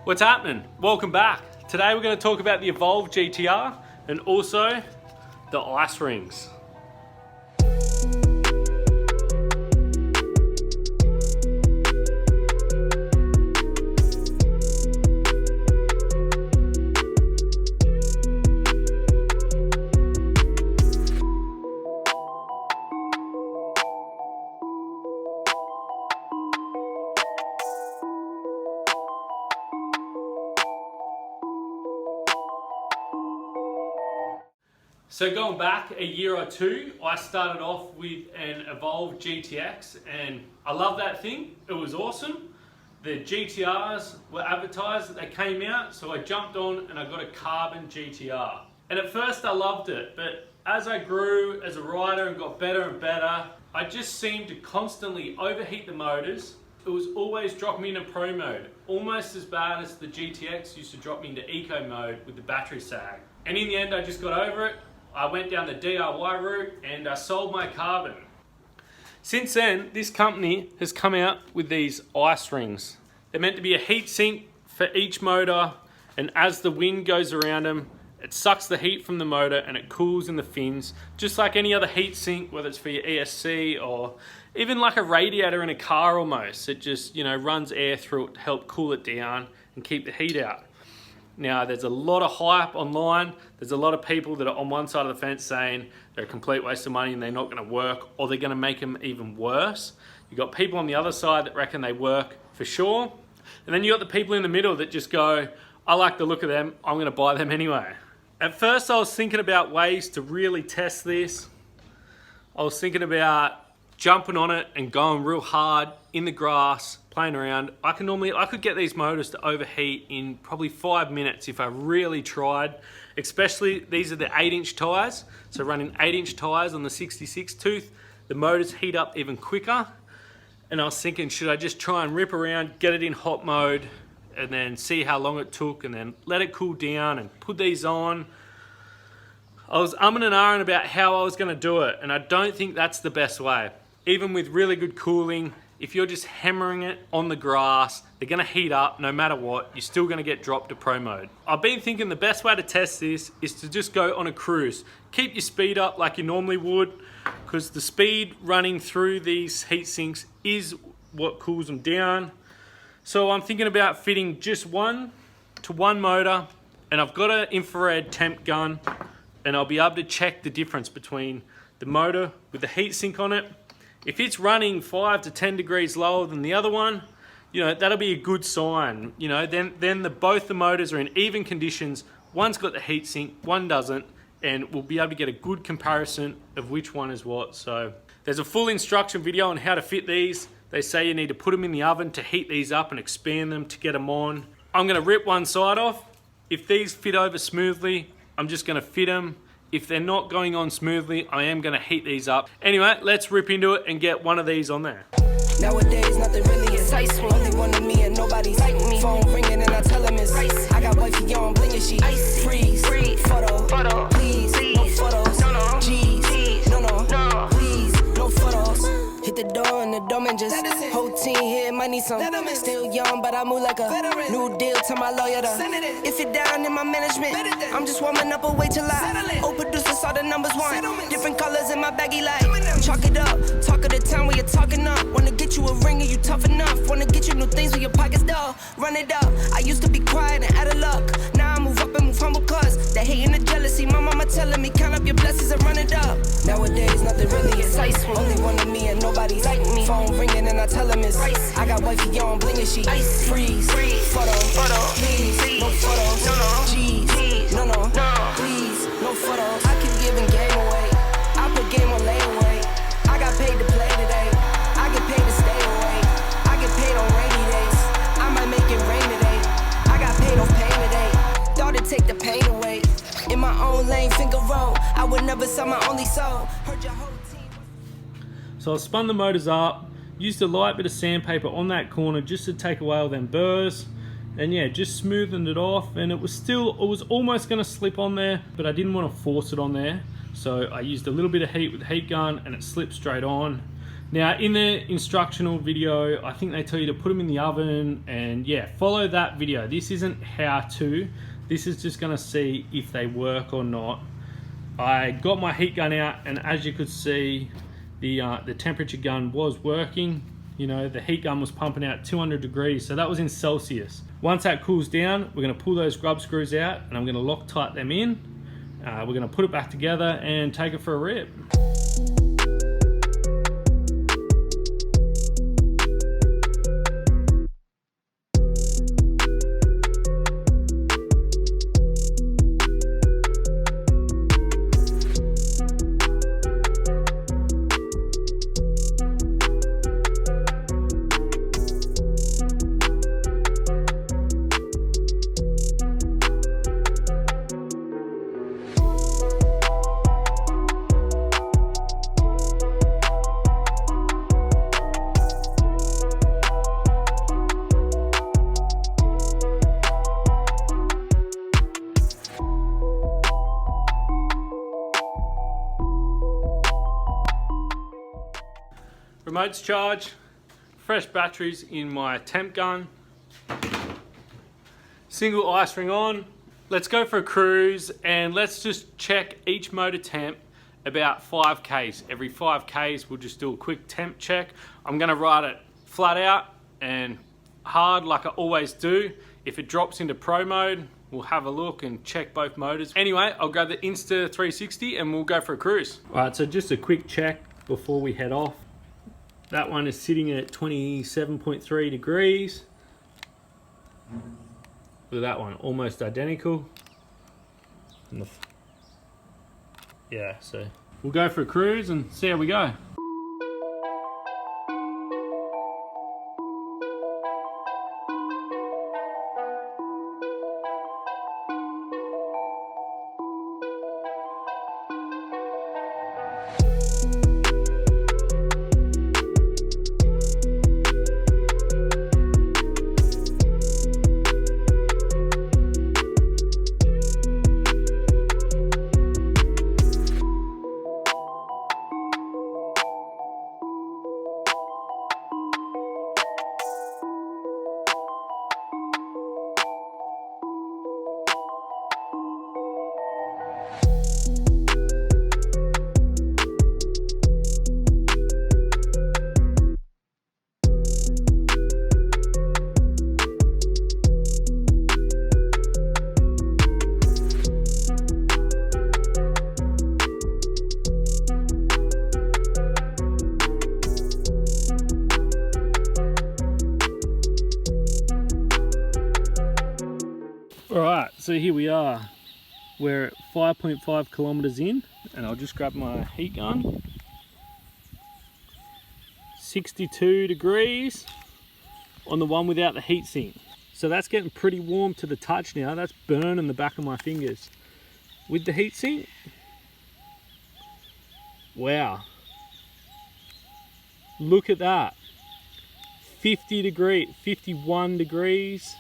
What's happening? Welcome back. Today we're going to talk about the Evolve GTR and also the ice rings. So going back a year or two, I started off with an Evolve GTX and I love that thing. It was awesome. The GTRs were advertised that they came out, so I jumped on and I got a carbon GTR. And at first I loved it, but as I grew as a rider and got better and better, I just seemed to constantly overheat the motors. It was always dropping me into pro mode, almost as bad as the GTX used to drop me into eco mode with the battery sag. And in the end I just got over it. I went down the DIY route and I sold my carbon. Since then, this company has come out with these ice rings. They're meant to be a heat sink for each motor, and as the wind goes around them, it sucks the heat from the motor and it cools in the fins, just like any other heat sink, whether it's for your ESC or even like a radiator in a car almost. It just, runs air through it to help cool it down and keep the heat out. Now, there's a lot of hype online. There's a lot of people that are on one side of the fence saying they're a complete waste of money and they're not going to work, or they're going to make them even worse. You've got people on the other side that reckon they work for sure. And then you got the people in the middle that just go, I like the look of them, I'm going to buy them anyway. At first, I was thinking about ways to really test this. I was thinking about jumping on it and going real hard in the grass, playing around. I could get these motors to overheat in probably 5 minutes if I really tried. Especially, these are the 8-inch tires. So running 8-inch tires on the 66 tooth, the motors heat up even quicker. And I was thinking, should I just try and rip around, get it in hot mode, and then see how long it took, and then let it cool down and put these on. I was umming and ahhing about how I was going to do it, and I don't think that's the best way. Even with really good cooling, if you're just hammering it on the grass, they're going to heat up no matter what. You're still going to get dropped to pro mode. I've been thinking the best way to test this is to just go on a cruise. Keep your speed up like you normally would, because the speed running through these heat sinks is what cools them down. So I'm thinking about fitting just one to one motor, and I've got an infrared temp gun, and I'll be able to check the difference between the motor with the heat sink on it. If it's running 5 to 10 degrees lower than the other one, that'll be a good sign. Then both the motors are in even conditions. One's got the heat sink, one doesn't, and we'll be able to get a good comparison of which one is what. So there's a full instruction video on how to fit these. They say you need to put them in the oven to heat these up and expand them to get them on. I'm gonna rip one side off. If these fit over smoothly, I'm just gonna fit them. If they're not going on smoothly, I am gonna heat these up. Anyway, let's rip into it and get one of these on there. Nowadays, nothing really excites me. Only one of me and nobody like me. Phone ringing and I tell him it's ice. I got wifey on blinging, she ice. Freeze, photo, please, no photos. No, G's, no, please, no photos. Hit the door and the doorman just whole team here might need some. Still young, but I move like a new deal to my lawyer. If you're down in my management, I'm just warming up, wait till I old producers saw the numbers one. Different colors in my baggy light. Chalk it up, talk of the town where you're talking up. Wanna get you a ring and you tough enough. Wanna get you new things with your pockets dull. Run it up. I used to be quiet and out of luck. Now I move up and move humble cause the hate and the jealousy. My mama telling me count up your blessings and run it up. Nowadays nothing really excites me. Only one of me and nobody like me. Phone ringing and I tell him it's ice. I got wifey on blinging, she ice. Freeze, photo, please, no photos. No, G's, no, please, no photos. I keep giving game away. I put game on layaway. I got paid to play today. I get paid to stay away. I get paid on rainy days. I might make it rain today. I got paid on pay today. Thought it'd take the pain away. In my own lane, finger roll. I would never sell my only soul. Heard your whole team. So I spun the motors up, used a light bit of sandpaper on that corner just to take away all them burrs, and yeah, just smoothened it off. And it was almost going to slip on there, but I didn't want to force it on there, so I used a little bit of heat with the heat gun and it slipped straight on. Now in the instructional video, I think they tell you to put them in the oven, and yeah, follow that video. This isn't how to, this is just gonna see if they work or not. I got my heat gun out, and as you could see, the temperature gun was working. You know, the heat gun was pumping out 200 degrees, so that was in Celsius. Once that cools down, we're gonna pull those grub screws out, and I'm gonna Loctite them in. We're gonna put it back together and take it for a rip. Remote's charged, fresh batteries in my temp gun, single ice ring on. Let's go for a cruise, and let's just check each motor temp about 5Ks. Every 5Ks we'll just do a quick temp check. I'm gonna ride it flat out and hard like I always do. If it drops into pro mode, we'll have a look and check both motors. Anyway, I'll grab the Insta360 and we'll go for a cruise. All right, so just a quick check before we head off. That one is sitting at 27.3 degrees. Look at that one, almost identical. Yeah, so we'll go for a cruise and see how we go. Alright, so here we are. We're at 5.5 kilometers in, and I'll just grab my heat gun. 62 degrees on the one without the heat sink. So that's getting pretty warm to the touch now. That's burning the back of my fingers. With the heat sink, wow. Look at that. 50 degrees, 51 degrees.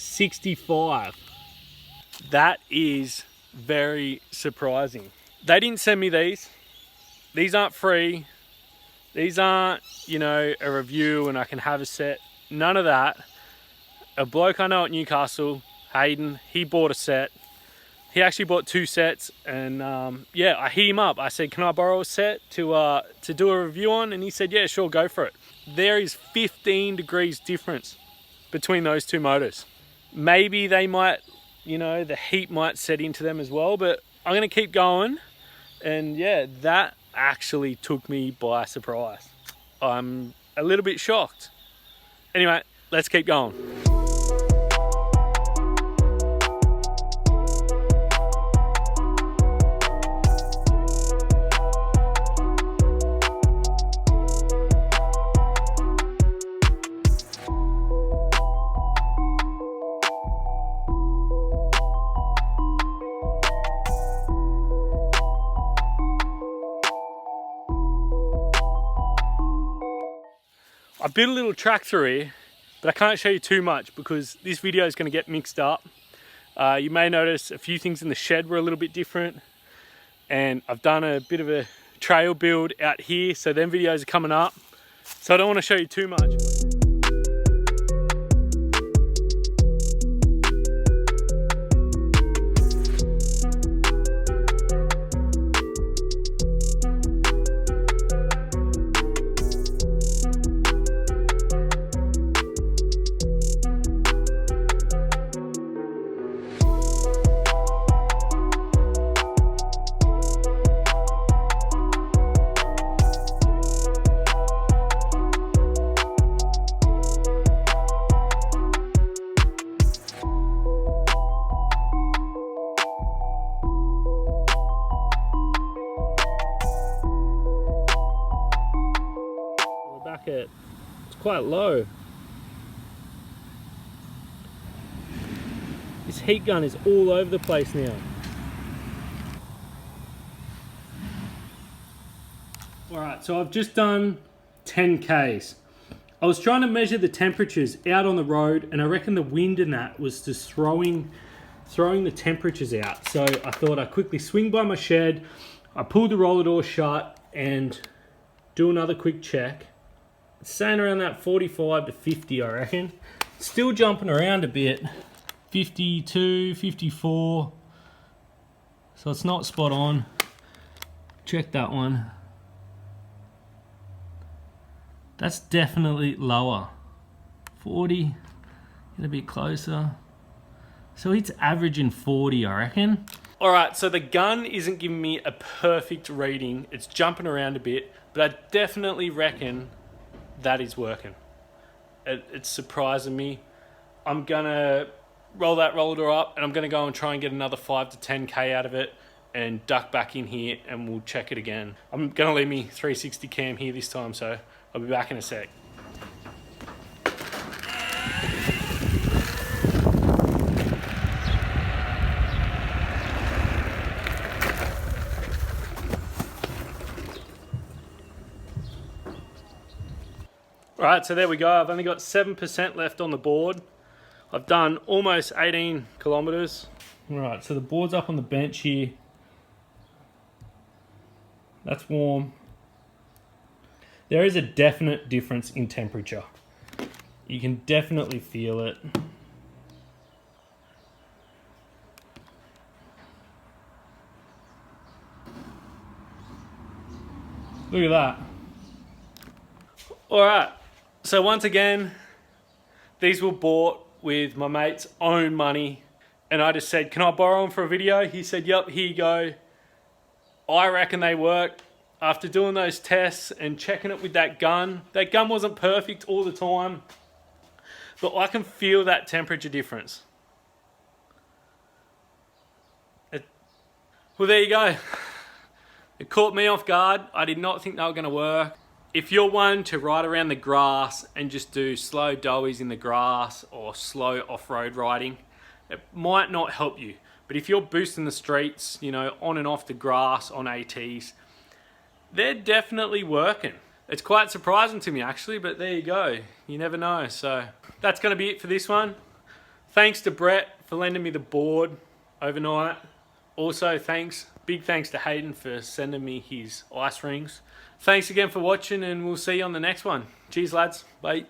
65. That is very surprising. They didn't send me these. These aren't free. These aren't, you know, a review and I can have a set. None of that. A bloke I know at Newcastle, Hayden, he bought a set. He actually bought 2 sets, and yeah, I hit him up. I said, can I borrow a set to do a review on? And he said, yeah, sure, go for it. There is 15 degrees difference between those 2 motors. Maybe they might, you know, the heat might set into them as well, but I'm gonna keep going. And yeah, that actually took me by surprise. I'm a little bit shocked. Anyway, let's keep going. I built a little track through here, but I can't show you too much because this video is going to get mixed up. You may notice a few things in the shed were a little bit different. and I've done a bit of a trail build out here, so them videos are coming up. So I don't want to show you too much. It's quite low. This heat gun is all over the place now. Alright, so I've just done 10 Ks. I was trying to measure the temperatures out on the road, and I reckon the wind in that was just throwing the temperatures out. So I thought I'd quickly swing by my shed. I pulled the roller door shut and do another quick check. It's saying around that 45 to 50, I reckon. Still jumping around a bit. 52, 54. So it's not spot on. Check that one. That's definitely lower. 40, get a bit closer. So it's averaging 40, I reckon. All right, so the gun isn't giving me a perfect reading. It's jumping around a bit, but I definitely reckon that is working. It's surprising me. I'm gonna roll that roller door up, and I'm gonna go and try and get another 5 to 10K out of it and duck back in here, and we'll check it again. I'm gonna leave me 360 cam here this time, so I'll be back in a sec. Alright, so there we go. I've only got 7% left on the board. I've done almost 18 kilometers. Alright, so the board's up on the bench here. That's warm. There is a definite difference in temperature. You can definitely feel it. Look at that. Alright, so once again, these were bought with my mate's own money, and I just said, can I borrow them for a video? He said, yep, here you go. I reckon they work. After doing those tests and checking it with that gun wasn't perfect all the time, but I can feel that temperature difference. Well, there you go. It caught me off guard. I did not think they were gonna work. If you're one to ride around the grass and just do slow doughies in the grass or slow off-road riding, it might not help you. But if you're boosting the streets, you know, on and off the grass on ATs, they're definitely working. It's quite surprising to me actually, but there you go. You never know. So that's gonna be it for this one. Thanks to Brett for lending me the board overnight. Also big thanks to Hayden for sending me his ice rings. Thanks again for watching, and we'll see you on the next one. Cheers lads, bye.